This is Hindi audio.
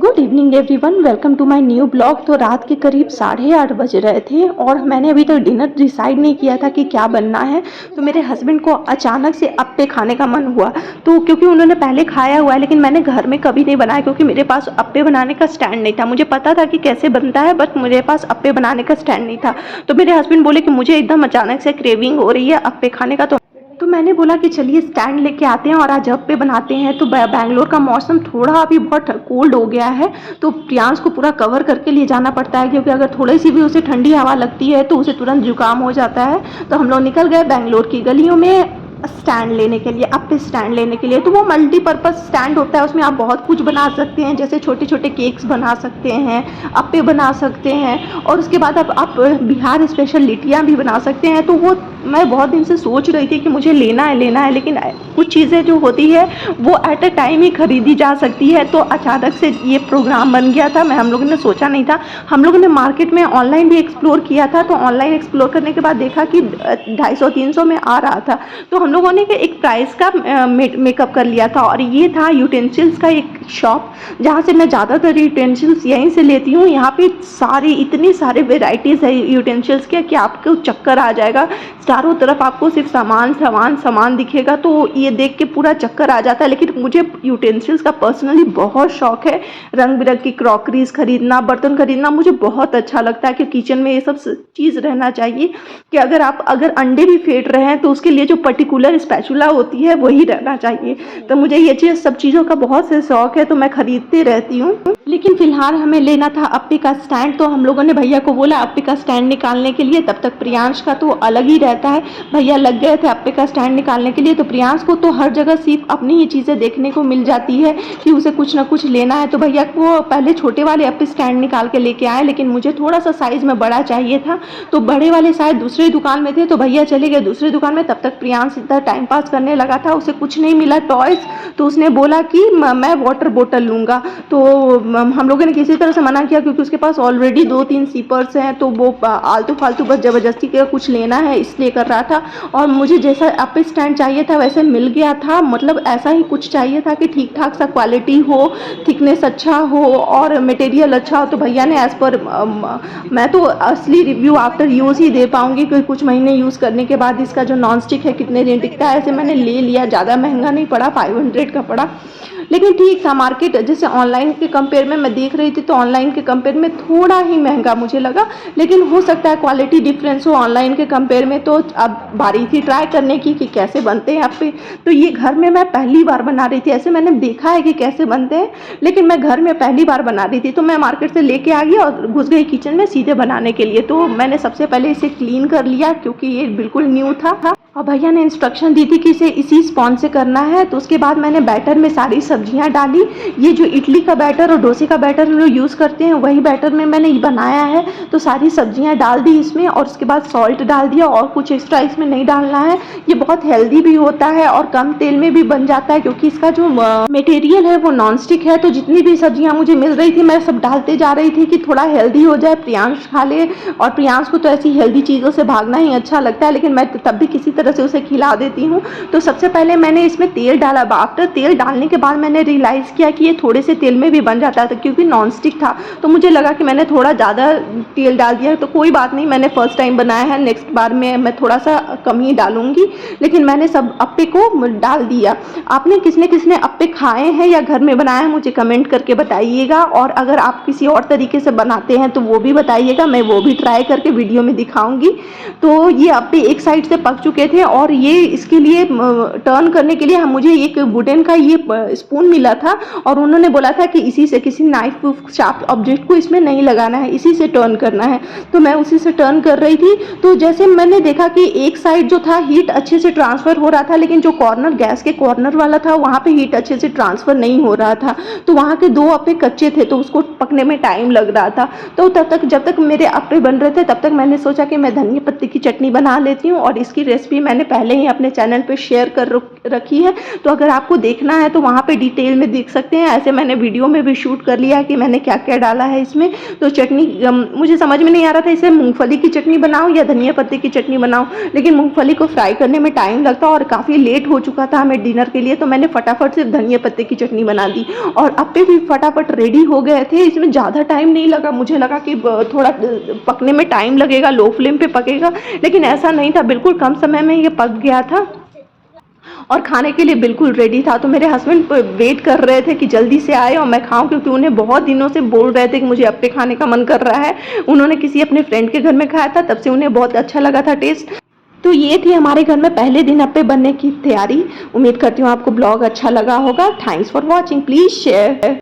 Good evening everyone, welcome to my new blog. तो रात के करीब 8:30 बज रहे थे और मैंने अभी तक डिनर डिसाइड नहीं किया था कि क्या बनना है। तो मेरे हस्बैंड को अचानक से अप्पे खाने का मन हुआ। तो क्योंकि उन्होंने पहले खाया हुआ है लेकिन मैंने घर में कभी नहीं बनाया, क्योंकि मेरे पास अप्पे बनाने का स्टैंड नहीं था। मुझे पता था कि कैसे बनता है बट मेरे पास अप्पे बनाने का स्टैंड नहीं था। तो मेरे हस्बैंड बोले कि मुझे एकदम अचानक से क्रेविंग हो रही है अप्पे खाने का। तो मैंने बोला कि चलिए स्टैंड लेके आते हैं और आज अप्पे बनाते हैं। तो बैंगलोर का मौसम थोड़ा अभी बहुत कोल्ड हो गया है, तो प्रियांश को पूरा कवर करके लिए जाना पड़ता है, क्योंकि अगर थोड़ी सी भी उसे ठंडी हवा लगती है तो उसे तुरंत जुकाम हो जाता है। तो हम लोग निकल गए बैंगलोर की गलियों में स्टैंड लेने के लिए, अप्पे स्टैंड लेने के लिए। तो वो मल्टीपर्पज़ स्टैंड होता है, उसमें आप बहुत कुछ बना सकते हैं, जैसे छोटे छोटे केक्स बना सकते हैं, अप्पे बना सकते हैं, और उसके बाद आप बिहार स्पेशल लिट्टियाँ भी बना सकते हैं। तो वो मैं बहुत दिन से सोच रही थी कि मुझे लेना है, लेकिन कुछ चीज़ें जो होती है वो एट अ टाइम ही खरीदी जा सकती है। तो अचानक से ये प्रोग्राम बन गया था, हम लोगों ने सोचा नहीं था। हम लोगों ने मार्केट में ऑनलाइन भी एक्सप्लोर किया था, तो ऑनलाइन एक्सप्लोर करने के बाद देखा कि 250-300 में आ रहा था। तो हम लोगों ने एक प्राइस का मेकअप कर लिया था, और ये था यूटेंसिल्स का एक शॉप, जहाँ से मैं ज़्यादातर यूटेंसिल्स यहीं से लेती हूँ। यहाँ पे इतनी सारे वेराइटीज़ है यूटेंसिल्स के कि आपको चक्कर आ जाएगा। चारों तरफ आपको सिर्फ सामान दिखेगा, तो ये देख के पूरा चक्कर आ जाता है। लेकिन मुझे यूटेंसिल्स का पर्सनली बहुत शौक है। रंग बिरंग की क्रॉकरीज खरीदना, बर्तन खरीदना मुझे बहुत अच्छा लगता है कि किचन में ये सब चीज़ रहना चाहिए। कि अगर अंडे भी फेंट रहे हैं तो उसके लिए जो पर्टिकुलर स्पैचुला होती है वही रहना चाहिए। तो मुझे ये सब चीज़ों का बहुत से शौक है, तो मैं खरीदती रहती हूँ। लेकिन फिलहाल हमें लेना था अप्पे का स्टैंड, तो हम लोगों ने भैया को बोला अप्पे का स्टैंड निकालने के लिए। तब तक प्रियांश का तो अलग ही रहता है, भैया लग गए थे अप्पे का स्टैंड निकालने के लिए। तो प्रियांश को तो हर जगह सिर्फ अपनी ही चीज़ें देखने को मिल जाती है कि उसे कुछ ना कुछ लेना है। तो भैया को पहले छोटे वाले अप्पे स्टैंड निकाल के लेके आए, लेकिन मुझे थोड़ा सा साइज़ में बड़ा चाहिए था। तो बड़े वाले शायद दूसरे दुकान में थे, तो भैया चले गए दूसरे दुकान में। तब तक प्रियांश इतना टाइम पास करने लगा था, उसे कुछ नहीं मिला टॉयज़। तो उसने बोला कि मैं वाटर बोतल लूँगा। तो हम लोगों ने किसी तरह से मना किया, क्योंकि उसके पास ऑलरेडी 2-3 सीपर्स हैं, तो वो आलतू फालतू बस ज़बरदस्ती का कुछ लेना है इसलिए कर रहा था। और मुझे जैसा अप्पे स्टैंड चाहिए था वैसे मिल गया था, मतलब ऐसा ही कुछ चाहिए था कि ठीक ठाक सा क्वालिटी हो, थिकनेस अच्छा हो और मटेरियल अच्छा हो। तो भैया ने एज़ पर मैं तो असली रिव्यू आफ्टर यूज़ ही दे पाऊँगी, क्योंकि कुछ महीने यूज़ करने के बाद इसका जो नॉन स्टिक है कितने दिन टिकता है, ऐसे मैंने ले लिया। ज़्यादा महंगा नहीं पड़ा, 500 का पड़ा, लेकिन ठीक था। मार्केट जैसे ऑनलाइन के कंपेयर में मैं देख रही थी, तो ऑनलाइन के कंपेयर में थोड़ा ही महंगा मुझे लगा, लेकिन हो सकता है क्वालिटी डिफरेंस हो ऑनलाइन के कंपेयर में। तो अब बारी थी ट्राई करने की कि कैसे बनते हैं अप्पे। तो ये घर में मैं पहली बार बना रही थी, ऐसे मैंने देखा है कि कैसे बनते हैं, लेकिन मैं घर में पहली बार बना रही थी। तो मैं मार्केट से लेके आ गई और घुस गई किचन में सीधे बनाने के लिए। तो मैंने सबसे पहले इसे क्लीन कर लिया, क्योंकि ये बिल्कुल न्यू था, और भैया ने इंस्ट्रक्शन दी थी कि इसे इसी स्पॉन्ज से करना है। तो उसके बाद मैंने बैटर में सारी सब्जियां डाली। ये जो इडली का बैटर और डोसे का बैटर हम लोग यूज़ करते हैं, वही बैटर में मैंने बनाया है। तो सारी सब्जियां डाल दी इसमें, और उसके बाद सॉल्ट डाल दिया, और कुछ एक्स्ट्रा इसमें नहीं डालना है। ये बहुत हेल्दी भी होता है और कम तेल में भी बन जाता है, क्योंकि इसका जो मटेरियल है वो नॉन स्टिक है। तो जितनी भी सब्जियां मुझे मिल रही थी मैं सब डालते जा रही थी कि थोड़ा हेल्दी हो जाए, प्रियांश खा ले। और प्रियांश को तो ऐसी हेल्दी चीज़ों से भागना ही अच्छा लगता है, लेकिन मैं तब भी किसी तरह से उसे खिला देती हूँ। तो सबसे पहले मैंने इसमें तेल डाला। आफ्टर तेल डालने के बाद मैंने रियलाइज़ किया कि ये थोड़े से तेल में भी बन जाता था, क्योंकि नॉन स्टिक था। तो मुझे लगा कि मैंने थोड़ा ज़्यादा तेल डाल दिया। तो कोई बात नहीं, मैंने फर्स्ट टाइम बनाया है, नेक्स्ट बार में मैं थोड़ा सा कम ही डालूंगी। लेकिन मैंने सब अप्पे को डाल दिया। आपने किसने अप्पे खाए हैं या घर में बनाया है, मुझे कमेंट करके बताइएगा। और अगर आप किसी और तरीके से बनाते हैं तो वो भी बताइएगा, मैं वो भी ट्राई करके वीडियो में दिखाऊंगी। तो ये अप्पे एक साइड से पक चुके थे, और ये इसके लिए टर्न करने के लिए मुझे एक वुडन का ये स्पून मिला था, और उन्होंने बोला था कि इसी से, किसी नाइफ शार्प ऑब्जेक्ट को इसमें नहीं लगाना है, इसी से टर्न करना है। तो मैं उसी से टर्न कर रही थी। तो जैसे मैंने देखा कि एक साइड जो था हीट अच्छे से ट्रांसफ़र हो रहा था, लेकिन जो कॉर्नर, गैस के कॉर्नर वाला था, वहाँ पे हीट अच्छे से ट्रांसफ़र नहीं हो रहा था। तो वहाँ के 2 अप्पे कच्चे थे, तो उसको पकने में टाइम लग रहा था। तो जब तक मेरे अप्पे बन रहे थे, तब तक मैंने सोचा कि मैं धनिया पत्ते की चटनी बना लेती हूँ, और इसकी रेसिपी मैंने पहले ही अपने चैनल पे शेयर कर रखी है, तो अगर आपको देखना है तो वहाँ पे डिटेल में देख सकते हैं। ऐसे मैंने वीडियो में भी शूट कर लिया है कि मैंने क्या क्या डाला है इसमें। तो चटनी मुझे समझ में नहीं आ रहा था इसे मूंगफली की चटनी बनाऊँ या धनिया पत्ते की चटनी बनाऊँ, लेकिन मूंगफली को फ्राई करने में टाइम लगता और काफ़ी लेट हो चुका था हमें डिनर के लिए, तो मैंने फटाफट सिर्फ धनिया पत्ते की चटनी बना दी और अप्पे भी फटाफट रेडी हो गए थे। इसमें ज़्यादा टाइम नहीं लगा, मुझे लगा कि थोड़ा पकने में टाइम लगेगा, लो फ्लेम पे पकेगा, लेकिन ऐसा नहीं था, बिल्कुल कम समय में ये पक गया था और खाने के लिए बिल्कुल रेडी था। तो मेरे हस्बैंड वेट कर रहे थे कि जल्दी से आए और मैं खाऊं, क्योंकि उन्हें बहुत दिनों से बोल रहे थे कि मुझे अप्पे खाने का मन कर रहा है। उन्होंने किसी अपने फ्रेंड के घर में खाया था, तब से उन्हें बहुत अच्छा लगा था टेस्ट। तो ये थी हमारे घर में पहले दिन अप्पे बनने की तैयारी। उम्मीद करती हूँ आपको ब्लॉग अच्छा लगा होगा। Thanks for watching, please share.